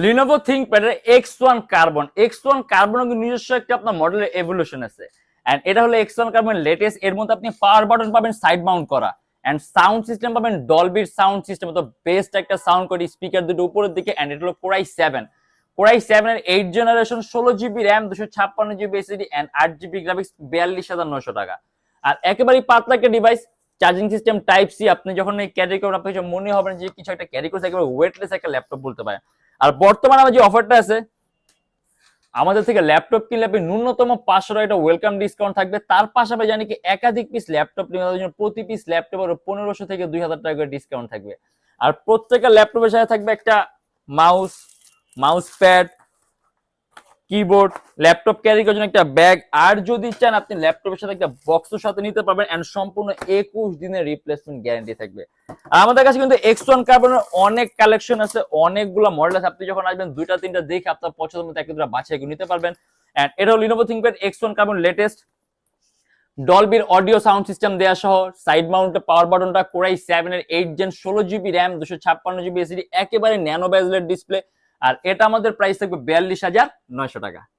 Lenovo থিংকপ্যাডের X1 carbon কিন্তু নিজস্ব একটা আপনার মডেলের এভলিউশন আছে। এন্ড এটা হলো X1 কার্বন লেটেস্ট। এর মধ্যে আপনি পাওয়ার বাটন পাবেন সাইড মাউন্ট করা, এন্ড সাউন্ড সিস্টেম পাবেন ডলবির সাউন্ড সিস্টেম, তো বেস্ট একটা সাউন্ড কোয়ালিটি, স্পিকার দুটো উপরের দিকে। এন্ড এটা হলো কোরাই 7 এর 8 generation, 16 GB RAM, 256 GB SSD and 8 GB graphics, 42,900 টাকা। আর একেবারেই পাতলা একটা device, charging system type C. আপনি যখন এই ক্যারি করবেন আপনার কিছু মনে হবে না যে কিছু একটা ক্যারি করছে, একেবারে ওয়েটলেস একটা ল্যাপটপ বলতে পারেন। আর বর্তমানে আমার যে অফারটা আছে, আমাদের থেকে ল্যাপটপ কিনলে আপনি ন্যূনতম 500 টাকা একটা ওয়েলকাম ডিসকাউন্ট থাকবে। তার পাশাপাশি জানি কি একাধিক পিস ল্যাপটপ নেওয়ার জন্য প্রতি পিস ল্যাপটপের 1500 থেকে 2000 টাকা করে ডিসকাউন্ট থাকবে। আর প্রত্যেকটা ল্যাপটপের সাথে থাকবে একটা mouse pad, keyboard, laptop carry করার জন্য একটা ব্যাগ। আর যদি চান আপনি ল্যাপটপের সাথে একটা বক্সের সাথে নিতে পারবেন, এন্ড সম্পূর্ণ 21 দিনের রিপ্লেসমেন্ট গ্যারান্টি থাকবে। আর আমাদের কাছে কিন্তু X1 কার্বনের অনেক কালেকশন আছে, অনেকগুলো মডেল আছে। আপনি যখন আসবেন দুইটা তিনটা দেখে আপনার পছন্দের মতো একটা দুটো বাছাই করে নিতে পারবেন। এন্ড এটা হলো Lenovo ThinkPad X1 carbon latest, ডলবির অডিও সাউন্ড সিস্টেম দেওয়া সহ, সাইড মাউন্টে পাওয়ার বাটনটা, কোরাই 7 এর 8 gen, 16 GB RAM, 256 GB SSD, একেবারে ন্যানো বেজেলের ডিসপ্লে। আর এটা আমাদের প্রাইস থাকবে 42,900 টাকা।